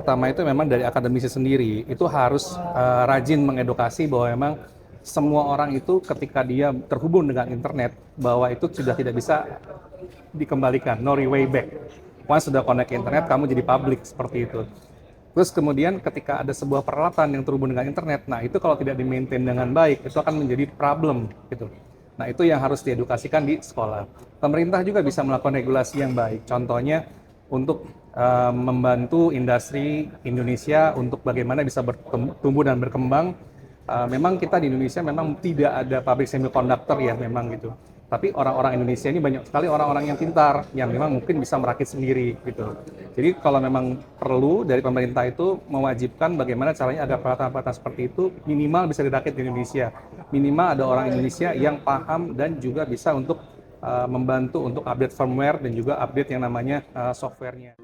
pertama itu memang dari akademisi sendiri, itu harus rajin mengedukasi bahwa memang semua orang itu ketika dia terhubung dengan internet, bahwa itu sudah tidak bisa dikembalikan, no way back. Once sudah connect ke internet, kamu jadi public, seperti itu. Terus kemudian ketika ada sebuah peralatan yang terhubung dengan internet, nah itu kalau tidak di-maintain dengan baik, itu akan menjadi problem gitu. Nah itu yang harus diedukasikan di sekolah. Pemerintah juga bisa melakukan regulasi yang baik. Contohnya untuk membantu industri Indonesia untuk bagaimana bisa bertumbuh dan berkembang. Memang kita di Indonesia memang tidak ada pabrik semiconductor ya memang gitu. Tapi orang-orang Indonesia ini banyak sekali orang-orang yang pintar, yang memang mungkin bisa merakit sendiri gitu. Jadi kalau memang perlu dari pemerintah itu mewajibkan bagaimana caranya agar peralatan-peralatan seperti itu minimal bisa dirakit di Indonesia. Minimal ada orang Indonesia yang paham dan juga bisa untuk membantu untuk update firmware dan juga update yang namanya softwarenya.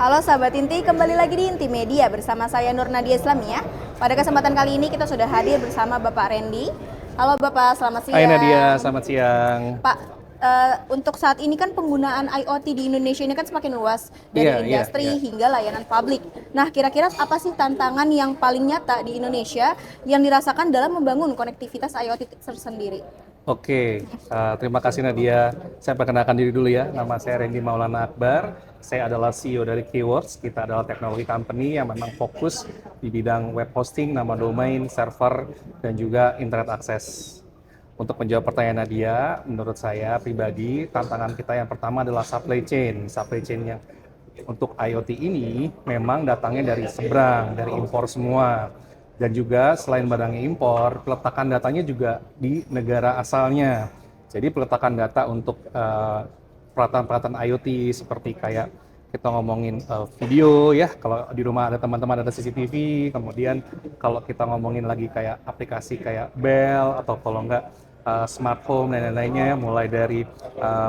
Halo sahabat Inti, kembali lagi di Inti Media bersama saya Nur Nadia Islamiyah. Pada kesempatan kali ini kita sudah hadir bersama Bapak Randy. Halo Bapak, selamat siang. Hai Nadia, selamat siang. Pak, untuk saat ini kan penggunaan IoT di Indonesia ini kan semakin luas dari industri hingga layanan publik. Nah, kira-kira apa sih tantangan yang paling nyata di Indonesia yang dirasakan dalam membangun konektivitas IoT tersendiri? Oke, terima kasih Nadia. Saya perkenalkan diri dulu ya. Nama saya Randy Maulana Akbar. Saya adalah CEO dari Keywords. Kita adalah teknologi company yang memang fokus di bidang web hosting, nama domain, server, dan juga internet akses. Untuk menjawab pertanyaan Nadia, menurut saya pribadi, tantangan kita yang pertama adalah supply chain. Supply chain yang untuk IoT ini memang datangnya dari seberang, dari impor semua. Dan juga selain barangnya impor, peletakan datanya juga di negara asalnya. Jadi peletakan data untuk peralatan-peralatan IoT seperti kayak kita ngomongin video ya, kalau di rumah ada teman-teman ada CCTV, kemudian kalau kita ngomongin lagi kayak aplikasi kayak Bell atau kalau enggak smart home dan lain-lainnya, mulai dari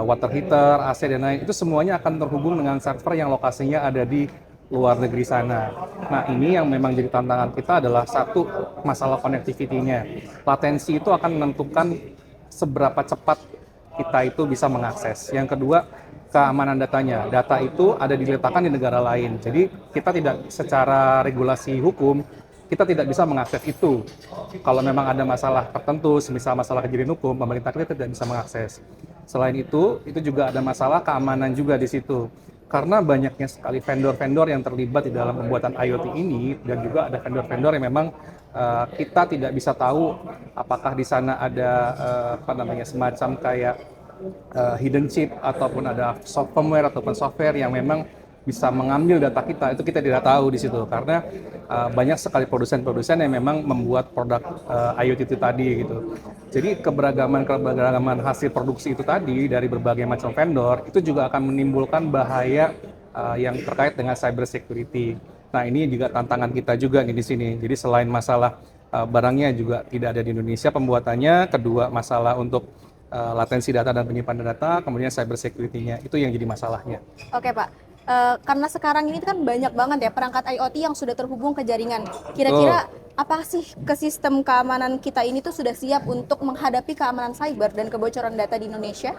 water heater, AC dan lain, itu semuanya akan terhubung dengan server yang lokasinya ada di luar negeri sana. Nah ini yang memang jadi tantangan kita adalah satu, masalah connectivity-nya. Latensi itu akan menentukan seberapa cepat kita itu bisa mengakses. Yang kedua, keamanan datanya. Data itu ada diletakkan di negara lain. Jadi kita tidak secara regulasi hukum, kita tidak bisa mengakses itu. Kalau memang ada masalah tertentu, semisal masalah kejadian hukum, pemerintah kita tidak bisa mengakses. Selain itu juga ada masalah keamanan juga di situ. Karena banyaknya sekali vendor-vendor yang terlibat di dalam pembuatan IoT ini, dan juga ada vendor-vendor yang memang kita tidak bisa tahu apakah di sana ada semacam kayak hidden chip ataupun ada firmware ataupun software yang memang bisa mengambil data kita, itu kita tidak tahu di situ karena banyak sekali produsen-produsen yang memang membuat produk IoT itu tadi gitu. Jadi keberagaman hasil produksi itu tadi dari berbagai macam vendor itu juga akan menimbulkan bahaya yang terkait dengan cyber security. Nah, ini juga tantangan kita juga nih di sini. Jadi selain masalah barangnya juga tidak ada di Indonesia pembuatannya, kedua masalah untuk latensi data dan penyimpanan data, kemudian cyber security-nya itu yang jadi masalahnya. Oke Pak. Karena sekarang ini kan banyak banget ya perangkat IoT yang sudah terhubung ke jaringan. Kira-kira apa sih ke sistem keamanan kita ini tuh sudah siap untuk menghadapi keamanan cyber dan kebocoran data di Indonesia?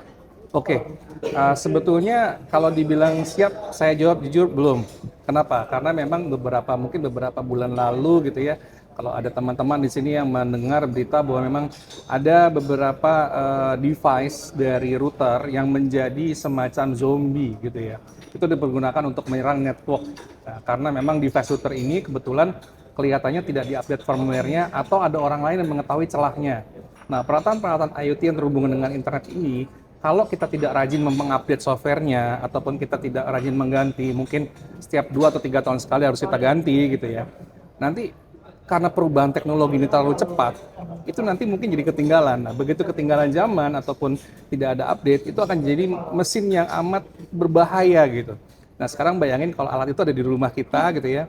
Oke, sebetulnya kalau dibilang siap, saya jawab jujur belum. Kenapa? Karena memang mungkin beberapa bulan lalu gitu ya, kalau ada teman-teman di sini yang mendengar berita bahwa memang ada beberapa device dari router yang menjadi semacam zombie gitu ya. Itu dipergunakan untuk menyerang network. Nah, karena memang device router ini kebetulan kelihatannya tidak diupdate firmware-nya atau ada orang lain yang mengetahui celahnya. Nah, peralatan-peralatan IoT yang terhubung dengan internet ini, kalau kita tidak rajin mengupdate software-nya ataupun kita tidak rajin mengganti, mungkin setiap 2 atau 3 tahun sekali harus kita ganti gitu ya. Nanti karena perubahan teknologi ini terlalu cepat, itu nanti mungkin jadi ketinggalan. Nah, begitu ketinggalan zaman ataupun tidak ada update, itu akan jadi mesin yang amat berbahaya gitu. Nah, sekarang bayangin kalau alat itu ada di rumah kita gitu ya,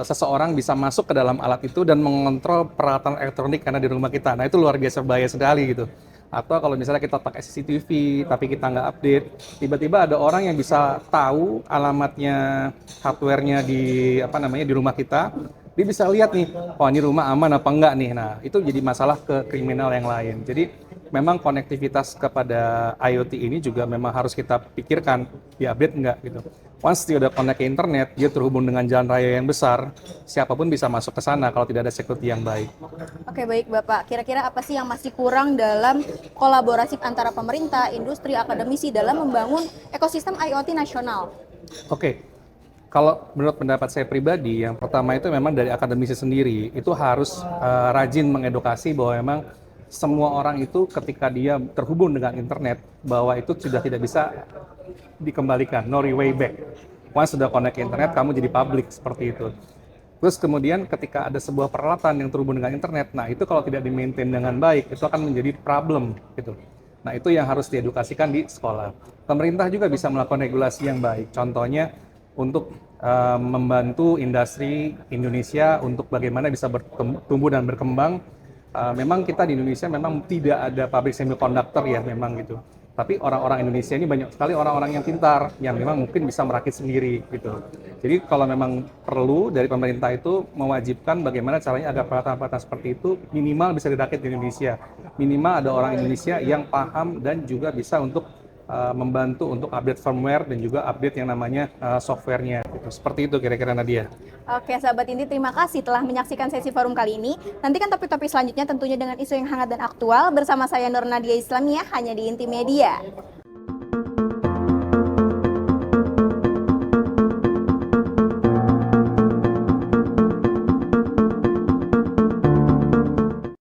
seseorang bisa masuk ke dalam alat itu dan mengontrol peralatan elektronik karena di rumah kita. Nah, itu luar biasa bahaya sekali gitu. Atau kalau misalnya kita pakai CCTV tapi kita nggak update, tiba-tiba ada orang yang bisa tahu alamatnya hardware-nya di di rumah kita, Dia bisa lihat nih, oh ini rumah aman apa enggak nih. Nah, itu jadi masalah ke kriminal yang lain. Jadi memang konektivitas kepada IoT ini juga memang harus kita pikirkan, di-update enggak gitu. Once dia udah connect ke internet, dia terhubung dengan jalan raya yang besar, siapapun bisa masuk ke sana kalau tidak ada security yang baik. Oke, baik Bapak. Kira-kira apa sih yang masih kurang dalam kolaborasi antara pemerintah, industri, akademisi dalam membangun ekosistem IoT nasional? Oke, kalau menurut pendapat saya pribadi, yang pertama itu memang dari akademisi sendiri, itu harus rajin mengedukasi bahwa memang semua orang itu ketika dia terhubung dengan internet, bahwa itu sudah tidak bisa dikembalikan, no way back. Once sudah connect ke internet, kamu jadi public, seperti itu. Terus kemudian ketika ada sebuah peralatan yang terhubung dengan internet, nah itu kalau tidak di-maintain dengan baik, itu akan menjadi problem gitu. Nah itu yang harus diedukasikan di sekolah. Pemerintah juga bisa melakukan regulasi yang baik. Contohnya untuk membantu industri Indonesia untuk bagaimana bisa bertumbuh dan berkembang. Memang kita di Indonesia memang tidak ada pabrik semiconductor ya memang gitu. Tapi orang-orang Indonesia ini banyak sekali orang-orang yang pintar, yang memang mungkin bisa merakit sendiri gitu. Jadi kalau memang perlu dari pemerintah itu mewajibkan bagaimana caranya agar peralatan-peralatan seperti itu minimal bisa dirakit di Indonesia. Minimal ada orang Indonesia yang paham dan juga bisa untuk membantu untuk update firmware dan juga update yang namanya softwarenya. Gitu. Seperti itu kira-kira Nadia. Oke, sahabat Inti, terima kasih telah menyaksikan sesi forum kali ini. Nantikan topik-topik selanjutnya tentunya dengan isu yang hangat dan aktual bersama saya Nur Nadia Islamiyah hanya di Inti Media.